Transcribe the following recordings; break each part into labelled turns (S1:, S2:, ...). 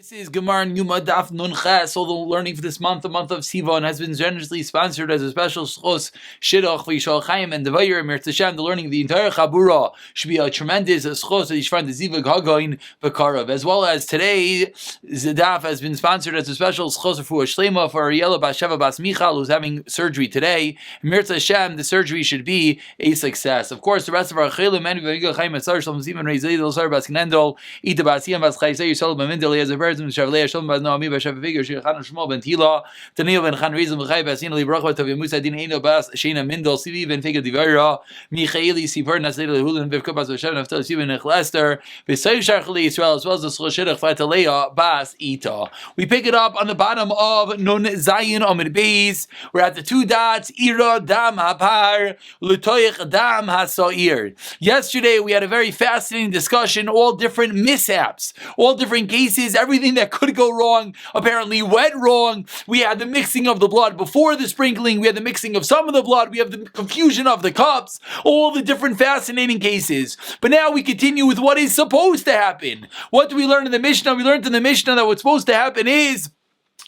S1: This is Gemara Yoma Daf Nun Ches. Although learning for this month, the month of Sivan, has been generously sponsored as a special schos shidduch for Yishal Chaim and Devayir Mir Tashem. The learning of the entire Chabura should be a tremendous schos that Yishvan the Zivug Hagoin Bekarav. As well as today, Zedaf has been sponsored as a special schos for Shlema for Ariela Bas Sheva Bas Michal, who's having surgery today. Mir Tashem, the surgery should be a success. Of course, the rest of our Chelim and Vayigah Chaim Asar Shalom Ziman Reizei Dosar Bas Knendel Ita Bas Yam Bas Chaisei Yisrael Bamindel Yezer Berzim Shavlei Shalom Bas Noami Bas Shav Vigor Shechan Shmo Ben Tila Tanil Ben Chan Rizim B'Chai Bas Yinali Bracha Tav Musa Din Eino Bas Sheina Mindel Sivi Ben Figure Divira Michaeli Sipar Nasir Lehulin Bivka Bas Vashem Naftal Sivi Nechel Esther B'Sayv Shachli Yisrael as well as the Shloshidach Fatalea Bas Ita. We pick it up on the bottom of Nun Zayin Amid Beis. We're at the two dots Ira Dam Hapar Lutoyich Dam Hasair. Yesterday we had a very fascinating discussion, all different mishaps, all different cases, everything that could go wrong apparently went wrong. We had the mixing of the blood before the sprinkling, we had the mixing of some of the blood, we have the confusion of the cups, all the different fascinating cases. But now we continue with what is supposed to happen. What do we learn in the Mishnah? We learned in the Mishnah that what's supposed to happen is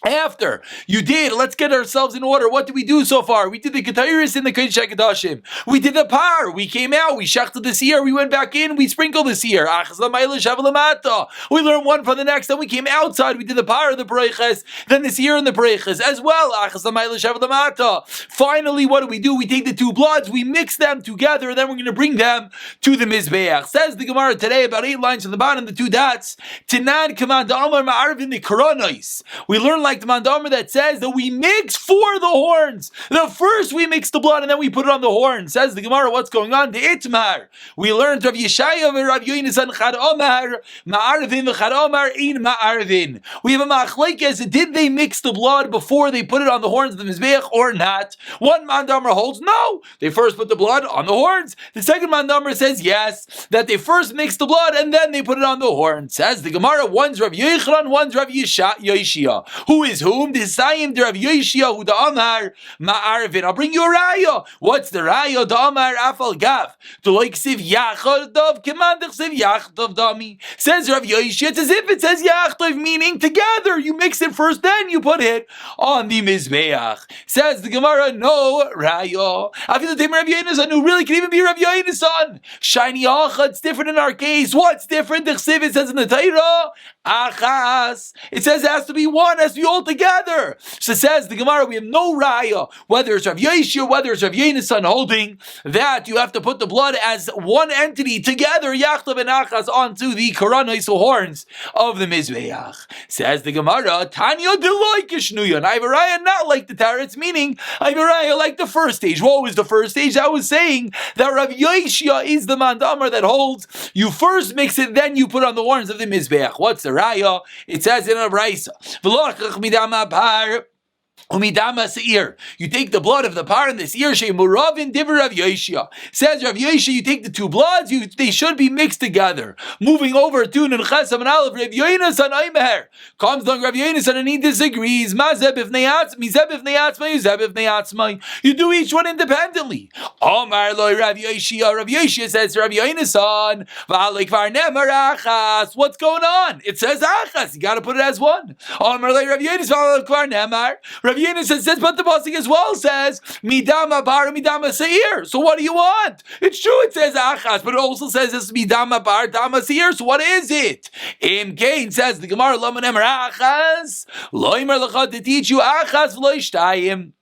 S1: after you did, let's get ourselves in order. What did we do so far? We did the Ketairis in the Kodesh HaKodashim. We did the par. We came out. We shechted the seer. We went back in. We sprinkled the seer. We learned one from the next. Then we came outside. We did the par, the Breiches, then the seer and the Breiches as well. Finally, what do? We take the two bloods. We mix them together. And then we're going to bring them to the Mizbeach. Says the Gemara today, about 8 lines from the bottom, the two dots. Tanan command Amar Ma'arvin the Koronois. We learn like the Mandamar that says that we mix for the horns. The first we mix the blood and then we put it on the horn. Says the Gemara, what's going on? The Itmar. We learned Rav Yeshaya and Rav Yonasan Chad Omar Ma'arvin v'Chad Omar Ein Ma'arvin. We have a machlekes. Did they mix the blood before they put it on the horns of the Mizbeach or not? One Mandamar holds no. They first put the blood on the horns. The second Mandamar says yes, that they first mix the blood and then they put it on the horn. Says the Gemara, one's Rav Yechran, one's Rav Yeshia. Who is whom? The Sayim, the Rav Yeshia, who the Amar Ma'arvin. I'll bring you a raya. What's the raya? The Amar Afal Gav. To like Siv Yachadav, Commandach Siv Yachadav Dami. Says Rav Yeshia, it's as if it says Yachadav, meaning together. You mix it first, then you put it on the Mizbeach. Says the Gemara, no raya. I feel the name Rav Yonasan, who really can even be Rav Yonasan. Shiny Achad, it's different in our case. What's different? The Chsiv, it says in the Torah, Achas. It says it has to be one, it has to be all together. So it says the Gemara, we have no raya, whether it's Rav Yeshua, whether it's Rav Yonasan holding that you have to put the blood as one entity together, Yachtav and Achas, onto the Koronos horns of the Mizbeach. Says the Gemara, Tanya Deloy Kishnuyan. I have a raya not like the Taretz, meaning I have a raya like the first stage. What was the first stage? I was saying that Rav Yeshua is the Mandamar that holds you first mix it, then you put on the horns of the Mizbeach. What's the raya? It says in a brisa, you take the blood of the par and the seir shemuravin diver Rav Yeshia. Says Rav Yeshia, you take the two bloods, they should be mixed together. Moving over to Nun Chesam and Aleph, Rav Yonasan Aimer comes along Rav Yonasan and he disagrees. You do each one independently. Omar loy Rav Yeshia. Rav Yeshia says to Rav Yonasan, what's going on? It says achas. You got to put it as one. Omar loy Rav Yonasan. Rav Yonasan says, but the pasuk as well says, midama bar, midama seir. So what do you want? It's true, it says achas, but it also says this midama bar, dama seir. So what is it? Im Kain says the Gemara, lo manemer achas, lo imer lecha to teach you achas v'lo ishtayim.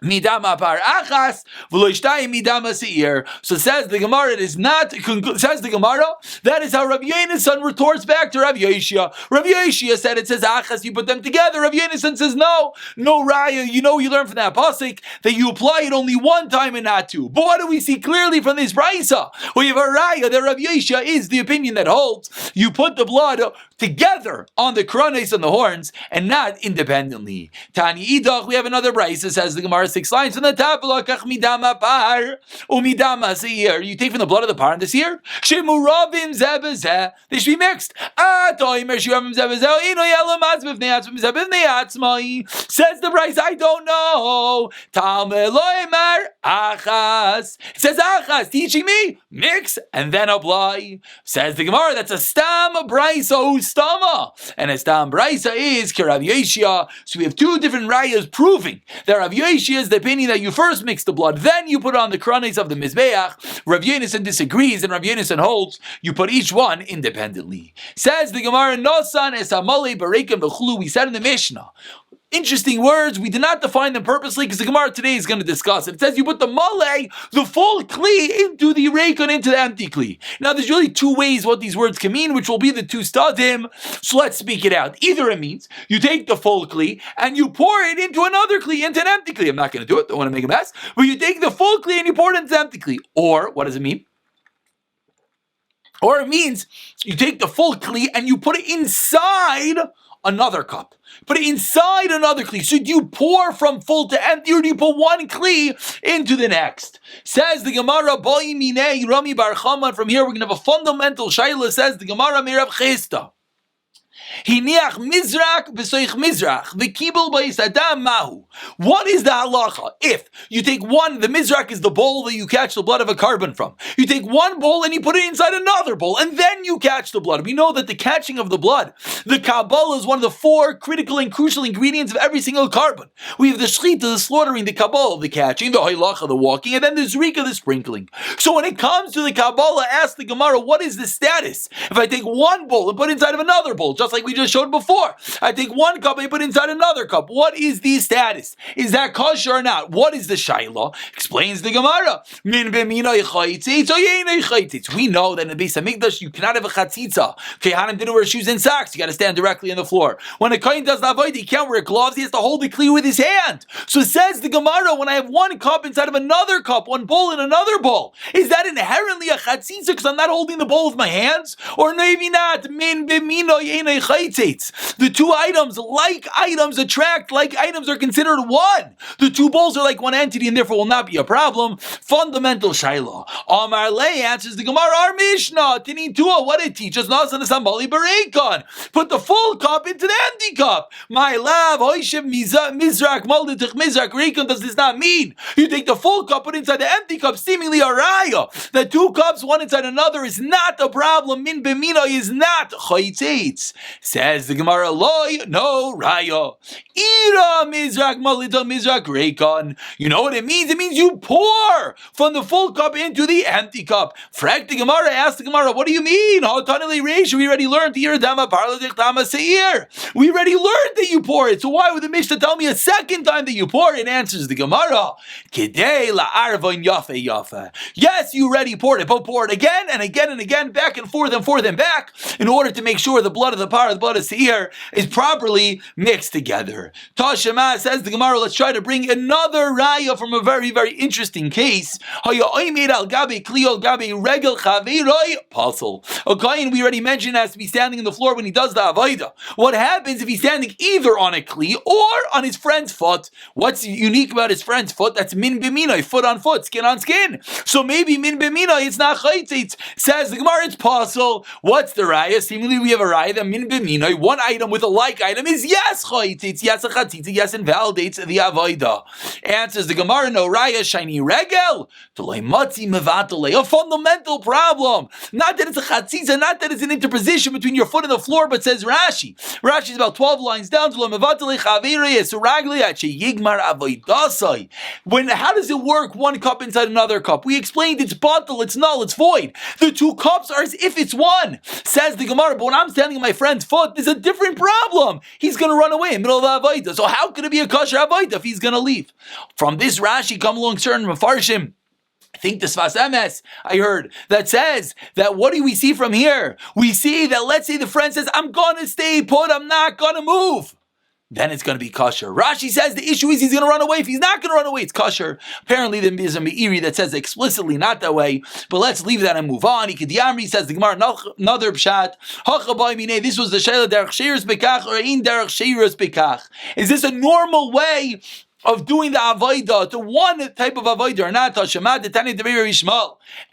S1: Midama par achas v'loishtayim midama seir. So says the Gemara, it is not. Says the Gemara, that is how Rav Yonasan retorts back to Rav Yeshia. Rav Yeshia said it says achas, you put them together. Rav Yonasan says no raya. You learn from that pasuk that you apply it only one time and not two. But what do we see clearly from this brisa? We have a raya that Rav Yeshia is the opinion that holds you put the blood together on the koronos and the horns and not independently. Tani idach, we have another brisa. Says the Gemara. Gemara 6 lines from the top. You take from the blood of the par and the seer. They should be mixed. Says the Bryce, I don't know. It says achas, teaching me, mix and then apply. Says the Gemara, that's a stam brisa ustama. And a stam brisa is Rav Yoshia. So we have two different rayas proving that Rav Yoshia is the opinion that you first mix the blood, then you put on the kronis of the mizbeach. Rav Yonasan disagrees, and Rav Yonasan holds you put each one independently. Says the Gemara, Nosan es amale barekim v'chulu. We said in the Mishnah. Interesting words. We did not define them purposely because the Gemara today is going to discuss it. It says you put the male, the full kli, into the reikon, into the empty kli. Now there's really two ways what these words can mean, which will be the two stadim. So let's speak it out. Either it means you take the full kli and you pour it into another kli, into an empty kli. I'm not going to do it. Don't want to make a mess. But you take the full kli and you pour it into the empty kli. Or what does it mean? Or it means you take the full kli and you put it inside another cup. Put it inside another kli. So do you pour from full to empty, or do you put one kli into the next? Says the Gemara, Boi Minei Rami Bar Chaman. From here we're going to have a fundamental shayla. Says the Gemara, Mirav Chesta. Hiniach mizrak b'soich mizrach v'kibul b'yisadam mahu. What is the halacha? If you take one, the mizrak is the bowl that you catch the blood of a carbon from. You take one bowl and you put it inside another bowl, and then you catch the blood. We know that the catching of the blood, the kabbalah, is one of the four critical and crucial ingredients of every single carbon. We have the shechita, the slaughtering, the kabbalah, the catching, the halacha, the walking, and then the zrika, the sprinkling. So when it comes to the kabbalah, ask the Gemara, what is the status? If I take one bowl and put it inside of another bowl, just like we just showed before. I take one cup and I put it inside another cup. What is the status? Is that kosher or not? What is the shayla? Explains the Gemara. We know that in the Beis Hamikdash you cannot have a chatzitza. Kehanim didn't wear shoes and socks. You got to stand directly on the floor. When a kohen does not avoid, he can't wear gloves. He has to hold the kli with his hand. So says the Gemara, when I have one cup inside of another cup, one bowl in another bowl, is that inherently a chatzitza because I'm not holding the bowl with my hands? Or maybe not. The two items, like items, attract, like items are considered one. The two bowls are like one entity and therefore will not be a problem. Fundamental shayla. Amar Lei answers the Gemara, our Mishnah, Tinin Tua, what it teaches, Nasan Sambali Bereikon. Put the full cup into the empty cup. My love, Hoishiv Mizrak, Malditich Mizrak, Reikon, does this not mean you take the full cup, put it inside the empty cup, seemingly a raya? The two cups, one inside another, is not a problem. Min Bemina is not Chaytzeitz. Says the Gemara, loy, no raya. Ira mizrak malita mizrak reikon. You know what it means? It means you pour from the full cup into the empty cup. Frag the Gemara, ask the Gemara, what do you mean? We already learned we already learned that you pour it. So why would the Mishnah tell me a second time that you pour it? Answers the Gemara. Yes, you already poured it, but pour it again and again and again, back and forth and back, in order to make sure the blood of the par, the blood of seir, is properly mixed together. Tashema, says the Gemara, let's try to bring another raya from a very, very interesting case. A kohen, we already mentioned, has to be standing on the floor when he does the avodah. What happens if he's standing either on a kli or on his friend's foot? What's unique about his friend's foot? That's min b'minoi, foot on foot, skin on skin. So maybe min b'minoi, it's not chaytzitz. Says the Gemara, it's possible. What's the raya? Seemingly we have a raya that min b'minoi, one item with a like item, is yes chaytzitz, yes a chatzitz, yes invalidates the avodah. Answers the Gemara, no raya, shiny regel, a fundamental problem. Not that it's a chatzitza, not that it's an interposition between your foot and the floor, but says Rashi. Rashi's about 12 lines down. When how does it work? One cup inside another cup. We explained it's batal, it's null, it's void. The two cups are as if it's one. Says the Gemara, but when I'm standing on my friend's foot, there's a different problem. He's going to run away in the middle of the avodah. So how could it be a kosher avodah if he's going to leave? From this Rashi come along certain Mefarshim. I think the Sfas Emes, I heard, that says that what do we see from here? We see that, let's say the friend says, I'm going to stay put, I'm not going to move. Then it's going to be kosher. Rashi says the issue is he's going to run away. If he's not going to run away, it's kosher. Apparently there's a Meiri that says explicitly not that way, but let's leave that and move on. Ikidiyamri says the Gemara, another pshat. This was the shayla derech sheiros bekach or ein derech sheiros bekach. Is this a normal way of doing the avodah to one type of avodah or not,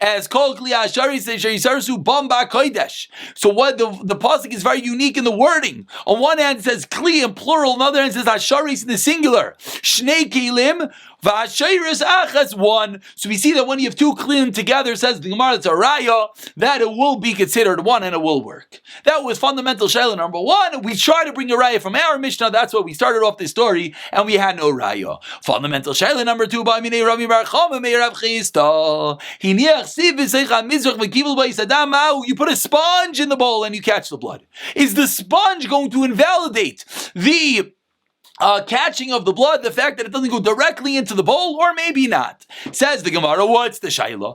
S1: as called kodesh. So what the pasuk is very unique in the wording. On one hand it says kli in plural, on the other hand it says hasharis in the singular. Shnei kelim v'hashayris achas one. So we see that when you have two kelim together, says the Gemara, it's a raya that it will be considered one and it will work. That was fundamental shayla number one. We try to bring a raya from our Mishnah. That's why we started off this story, and we had no raya. Fundamental shayla number two. By Minei Rabbi Bar Chama Meir Rav Chisda. You put a sponge in the bowl and you catch the blood. Is the sponge going to invalidate the catching of the blood, the fact that it doesn't go directly into the bowl, or maybe not? Says the Gemara, what's the shayla?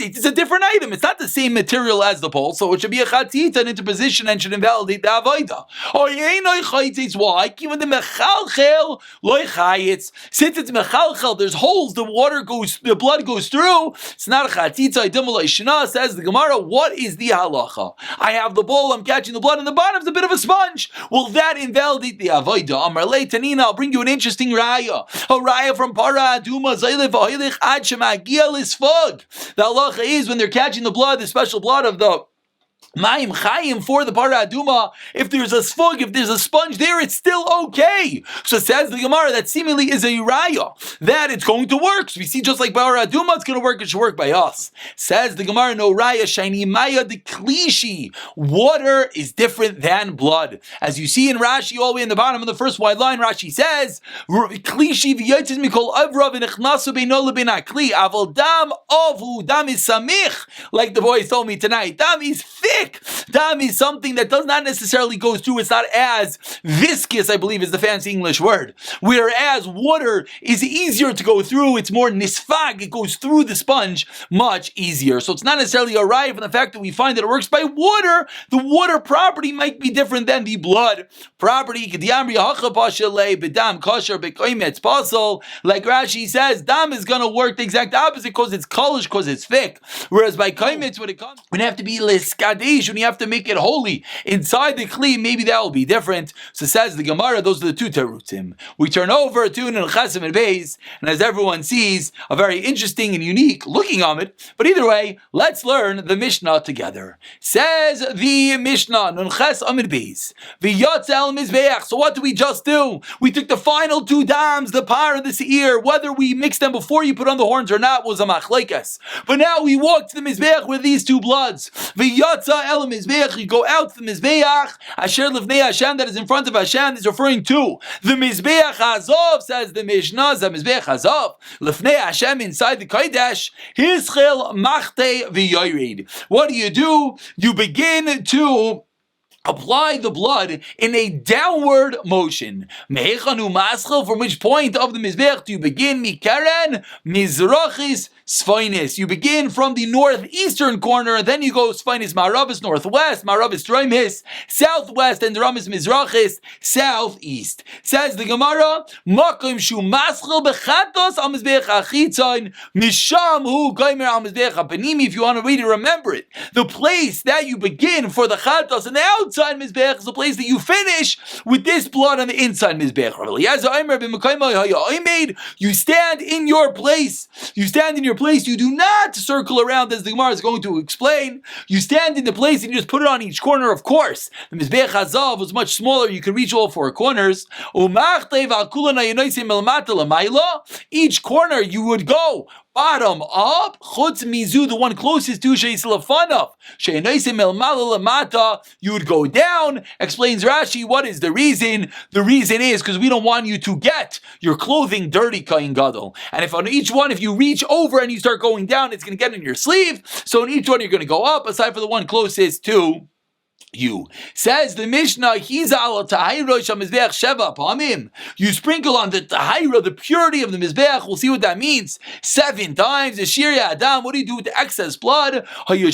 S1: It's a different item. It's not the same material as the bowl, so it should be a chatzita, an interposition, and should invalidate the avodah. Why? Since it's mechalchel, there's holes, the blood goes through. It's not a chatzita. Says the Gemara, what is the halacha? I have the bowl, I'm catching the blood, and the bottom's a bit of a sponge. Will that invalidate the avodah? Amar le Tanina, I'll bring you an interesting raya. A raya from Para Aduma Zaylef V'Hoilich Ad Shemagia Lisfog. The halacha is when they're catching the blood, the special blood of the Mayim Chayim for the Para Aduma, if there's a sfug, if there's a sponge there, it's still okay. So it says the Gemara that seemingly is a raya, that it's going to work. So we see just like Para Aduma, it's going to work, it should work by us. Says the Gemara, no raya, shiny maya de klishi. Water is different than blood. As you see in Rashi, all the way in the bottom of the first wide line, Rashi says, klishi v'yotzis mikol avra v'nechnasu beino lebina kli, aval dam avu, dam is samich, like the boys told me tonight. Dam is thick. Dam is something that does not necessarily go through. It's not as viscous, I believe is the fancy English word. Whereas water is easier to go through. It's more nisfag. It goes through the sponge much easier. So it's not necessarily a raya from the fact that we find that it works by water. The water property might be different than the blood property. Like Rashi says, dam is going to work the exact opposite because it's kolish, because it's thick. Whereas by kaimetz, when it comes, we have to be liskadei, when you have to make it holy inside the kli, maybe that will be different. So says the Gemara, those are the two terutim. We turn over to Nechasim and Beis, and as everyone sees, a very interesting and unique looking amid. But either way, let's learn the Mishnah together. Says the Mishnah, Nunches Amid Beis, V'yotzel Mizbeach. So what do we just do? We took the final two dams, the par and the seir, whether we mix them before you put on the horns or not was a machlekes. But now we walk to the Mizbeach with these two bloods. V'yotzel El Mizbeach, you go out to the Mizbeach, Asher Lefnei Hashem, that is in front of Hashem, is referring to the Mizbeach Hazov, says the Mishnah, the Mizbeach Hazov, Lefnei Hashem, inside the Kodesh, Hischel Machte V'yoyred. What do? You begin to apply the blood in a downward motion. From which point of the Mizbeach do you begin? Mikaren Mizrachis Sfainis. You begin from the northeastern corner, then you go Sfainis Maravis northwest, Maravis Draimis southwest, and Ramis Mizrachis southeast. Says the Gemara, Makim Shu Maschel Bechatos Al Mizbeach Achitzon Misham Hu Gaimer Al Mizbeach Hapanimi. If you want to read it, remember it. The place that you begin for the Chatos and the outside Mizbeach is the place that you finish with this blood on the inside Mizbeach. You stand in your place. You stand in your place. You do not circle around, as the Gemara is going to explain. You stand in the place and you just put it on each corner. Of course, the Mizbeach Hazav was much smaller. You could reach all four corners. Each corner you would go bottom up, chutz mizu, the one closest to she'islafanav, she'enaisim el lamata, you would go down. Explains Rashi, what is the reason? The reason is because we don't want you to get your clothing dirty, kain gadol. And if on each one, if you reach over and you start going down, it's going to get in your sleeve. So in each one, you're going to go up, aside from the one closest to you. Says the Mishnah, you sprinkle on the tahira, the purity of the Mizbeach. We'll see what that means. 7 times. The Shir Adam, what do you do with the excess blood? You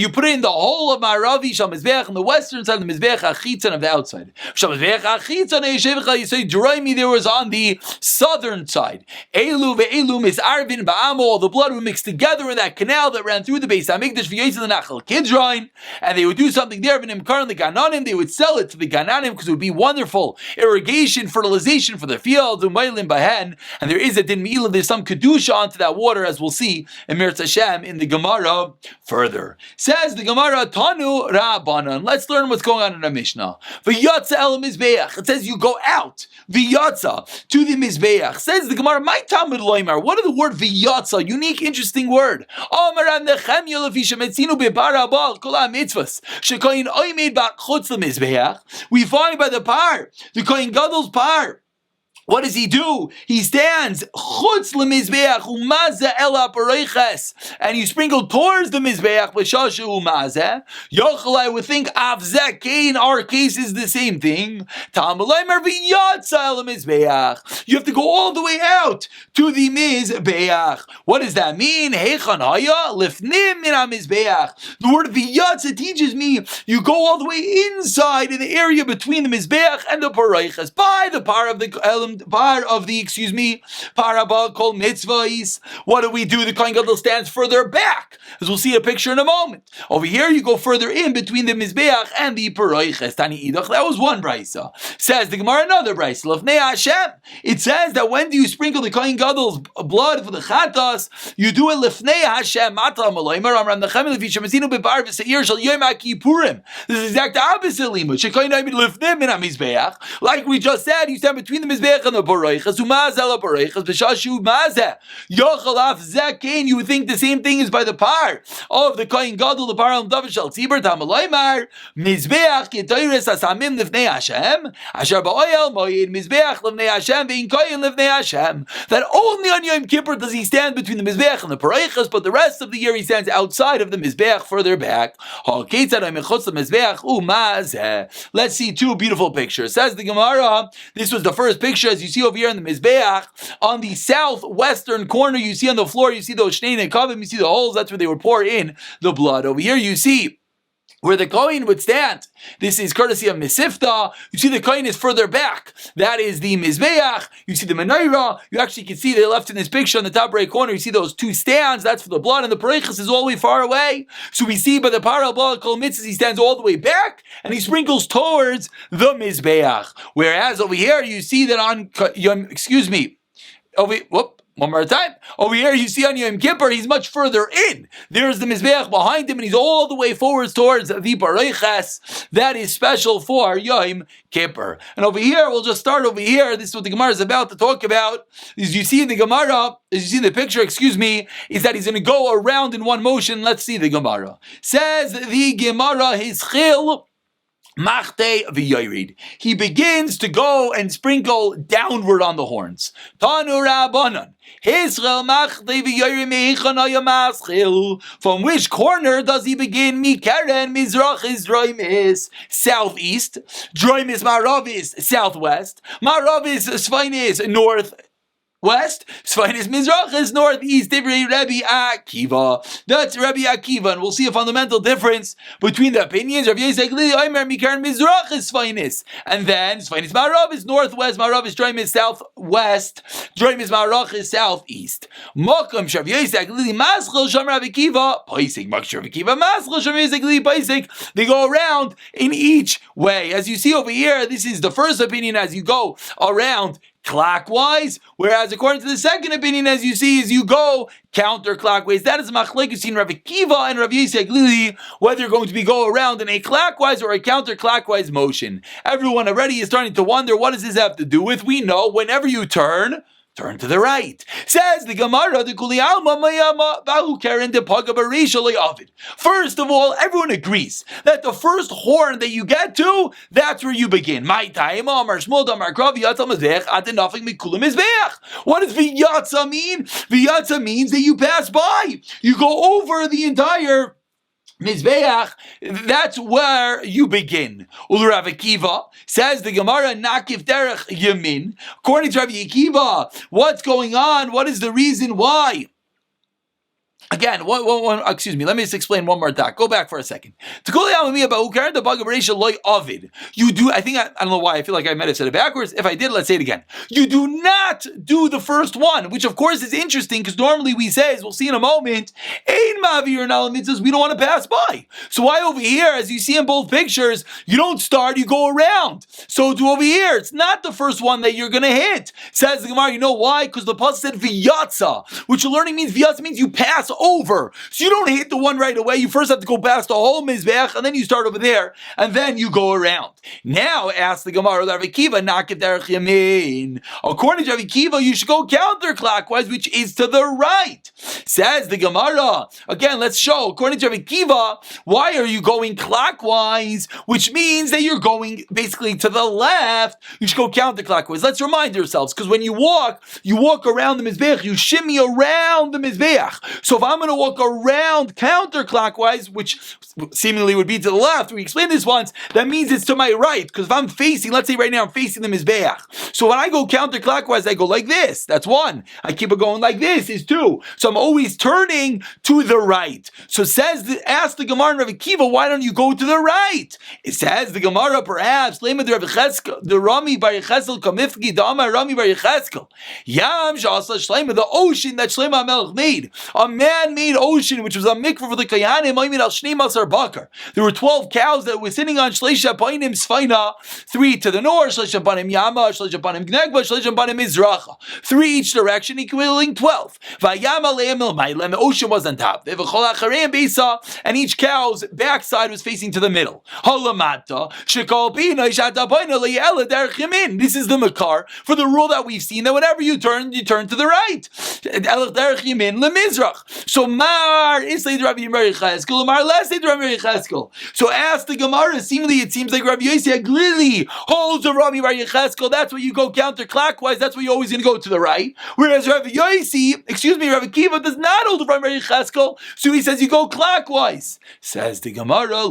S1: put it in the whole of Maravi, Shal Mizbeach, on the western side of the Mizbeach Achitzon of the outside. Shal Mizbeach Achitzon, there was on the southern side. Elu ve'elu misarvin ba'amo, the blood would mix together in that canal that ran through the Beis Hamikdash v'yoyz the Nachal Kidron. and they would do something there. They would sell it to the Gananim because it would be wonderful irrigation, fertilization for the fields. And there is a din mi'ila, there's some kedusha onto that water, as we'll see in Mirz Hashem in the Gemara further. Says the Gemara, Tanu Rabbanan. Let's learn what's going on in our Mishnah. V'yatza el mizbeach. It says you go out. V'yatza to the mizbeach. Says the Gemara, my Talmud loymar. What are the word v'yatza? Unique, interesting word. Amaran nechemya lefi shemetzinu bepara bal kol hamitzvos shekoyin oimed b'chutz lemizbeach. We find by the par, the kohen gadol's par. What does he do? He stands chutz lemizbeach umaze el apareiches, and you sprinkle towards the mizbeach b'shashu umaze. Yochel, I would think avzek in our case is the same thing. Talmulaimer v'yatza el mizbeach. You have to go all the way out to the mizbeach. What does that mean? Heichan haya lifnim min hamizbeach. The word v'yatza teaches me you go all the way inside in the area between the mizbeach and the pareiches by the par of the parabah called mitzvahs. What do we do? The Kohen Gadol stands further back, as we'll see a picture in a moment. Over here, you go further in between the mizbeach and the paroiches. Tani idach. That was one brisa. Says the Gemara, another brisa. Lefnei Hashem. It says that when do you sprinkle the Kohen Gadol's blood for the chatas? You do it lefnei Hashem. Mata malaymer amram nechem lefi shemazinu bebar v'seir shel Yoma Kippurim. This is the exact opposite limud. Shekoyin ayim lefnei min hamizbeach. Like we just said, you stand between the mizbeach and the paroiches. Umazel paroiches b'shashu mazeh yochel af zekein. You would think the same thing is by the par of the Kohen Gadol, the par al davar shel tzibur tamalaymar mizbeach ketoires asamim lifnei Hashem asher ba'oyel moed mizbeach lifnei Hashem ve'in koyin lifnei Hashem. That only on Yom Kippur does he stand between the mizbeach and the paroiches, but the rest of the year he stands outside of the mizbeach, further back. Let's see two beautiful pictures. Says the Gemara, this was the first picture, as you see over here in the mizbeach. On the southwestern corner, you see on the floor, you see those shnei and kavim, you see the holes, that's where they would pour in the blood. Over here you see where the Kohen would stand. This is courtesy of Mesifta. You see the Kohen is further back. That is the Mizbeach. You see the Menorah. You actually can see they left in this picture on the top right corner. You see those two stands. That's for the blood. And the Pareichas is all the way far away. So we see by the Parabah Kol Mitzvahs, he stands all the way back and he sprinkles towards the Mizbeach. Whereas over here, you see that on, one more time. Over here, you see on Yom Kippur, he's much further in. There's the Mizbeach behind him, and he's all the way forwards towards the Pareiches. That is special for Yom Kippur. And over here, we'll just start over here. This is what the Gemara is about to talk about. As you see in the Gemara, as you see in the picture, is that he's going to go around in one motion. Let's see the Gemara. Says the Gemara, his chil Machte v'yoyrid. He begins to go and sprinkle downward on the horns. Tanu Rabbanan. Hisrael machte v'yoyrid meichanaya maschil. From which corner does he begin? Mikeren mizrach is droimis, southeast. Droimis marav is southwest. Marav is svainis, north. West, Svainis Mizrach is northeast. Divrei Rabbi Akiva. That's Rabbi Akiva, and we'll see a fundamental difference between the opinions. Rabbi Yisrael Omer Mikar Mizrach is Svainis, and then Svainis Marav is northwest. Marav is Droim is southwest. Droim is Marach is southeast. Mokum Rabbi Yisrael Maschel Sham Rabbi Akiva Paisik. Mokum Rabbi Akiva Maschel Sham Yisrael Paisik. They go around in each way. As you see over here, this is the first opinion. As you go around clockwise, whereas according to the second opinion, as you see, is you go counterclockwise. That is a machlekes in Rabbi Akiva and Rabbi Yisrael Glili, whether you're going to be go around in a clockwise or a counterclockwise motion. Everyone already is starting to wonder, what does this have to do with? We know whenever you turn to the right. Says the Gemara, the Kuli Alma Mayama Bahu Karen de Pagabarisha Ovid. First of all, everyone agrees that the first horn that you get to, that's where you begin. My time, Amar Shmuel Amar Krav Yatza Mizbech Atin Nothing Mikulim Mizbech. What does V'yatza mean? V'yatza means that you pass by. You go over the entire Mizbeach, that's where you begin. Ul Rav Akiva says the Gemara Nakif Derech Yamin. According to Rav Akiva, what's going on? What is the reason why Again, excuse me, let me just explain one more time. Go back for a second. You do, I don't know why, I feel like I might have said it backwards. If I did, let's say it again. You do not do the first one, which of course is interesting, because normally we say, as we'll see in a moment, we don't want to pass by. So why over here, as you see in both pictures, you don't start, you go around. So to over here, it's not the first one that you're going to hit. Says the Gemara, you know why? Because the pasuk said v'yatza, which you're learning means v'yatza means you pass over. So you don't hit the one right away. You first have to go past the whole mizbeach, and then you start over there, and then you go around. Now, ask the Gemara, Rav Akiva, nakif derech yamin. According to Rav Akiva, you should go counterclockwise, which is to the right. Says the Gemara. Again, let's show. According to Rav Akiva, why are you going clockwise? Which means that you're going basically to the left. You should go counterclockwise. Let's remind ourselves, because when you walk around the mizbeach, you shimmy around the mizbeach. So if I'm going to walk around counterclockwise, which seemingly would be to the left, we explained this once, that means it's to my right, because if I'm facing, let's say right now I'm facing the mizbeach. So when I go counterclockwise, I go like this. That's one. I keep it going like this is two. So I'm always turning to the right. So ask the Gemara Rav Akiva, why don't you go to the right? It says the Gemara, perhaps, the Rami Bar Yecheskel, Kamifki, the Amar Rami Bar Yecheskel. Yam Shasa Shlema, the ocean that Shlema HaMelech made, a man-made ocean, which was a mikvah for the Kayanim, Maimin al Shnei Masar Bakar. There were 12 cows that were sitting on Shleisha Painim Sfaina, 3 to the north, Shleisha Panim Yama, Shleisha Panim Gnegba, Shleisha Panim Mizracha. 3 each direction, equaling 12. Vayama Le'em El Mailam, the ocean was on top. And each cow's backside was facing to the middle. This is the makar for the rule that we've seen, that whenever you turn to the right. So Mar is the Rabbi Yecheskel, Mar less the Rabbi Yecheskel. So ask the Gemara, seemingly it seems like Rabbi Yossi clearly holds the Rabbi Yecheskel. That's where you go counterclockwise. That's where you're always going to go to the right. Whereas Rabbi Akiva does not hold the Rabbi Yecheskel. So he says you go clockwise. Says the Gemara,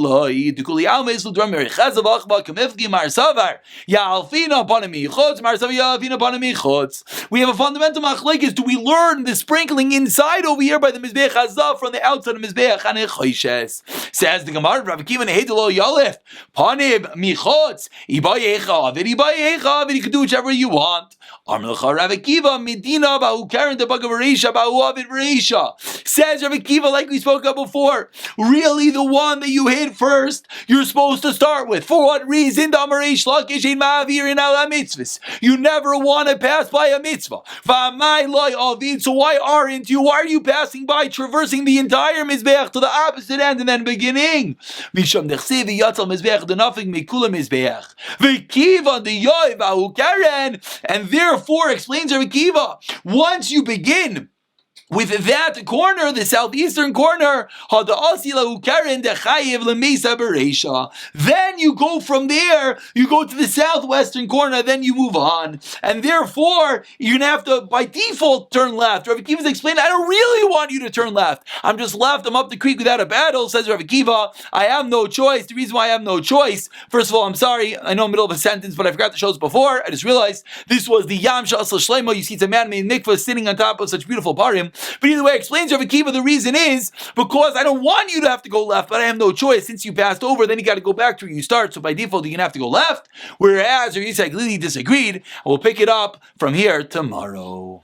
S1: we have a fundamental machlekes. Do we learn the sprinkling inside over here by the Mizbeach Hazav from the outside of Mizbeach Hanechoshes? Says the Gemara, Rav Akiva Nehedelo Yalef Panib Michotz Ibayecha Avid, you can do whichever you want. Amrlecha Rav Akiva Medina Bahu Karen the Bagabarisha Bahu Avid Barisha. Says Rav Akiva, like we spoke of before, really the one that you hit first, you're supposed to start with. For what reason? You never want to pass by a mitzvah. So why are you passing by, traversing the entire mizbeach to the opposite end and then beginning? And therefore, explains Rabbi Akiva, once you begin with that corner, the southeastern corner, then you go from there, you go to the southwestern corner, then you move on. And therefore, you're going to have to, by default, turn left. Rav Akiva's explained, I don't really want you to turn left. I'm just left, I'm up the creek without a battle, says Rav Akiva. I have no choice. The reason why I have no choice, first of all, I'm sorry, I know I'm in the middle of a sentence, but I forgot to show this before. I just realized this was the Yam Shasal Shlema. You see, it's a man-made mikvah sitting on top of such beautiful parim. But either way, explains Rav Akiva, the reason is because I don't want you to have to go left, but I have no choice. Since you passed over, then you got to go back to where you start. So by default, you're going to have to go left. Whereas Rav Yitzchak clearly disagreed. We'll pick it up from here tomorrow.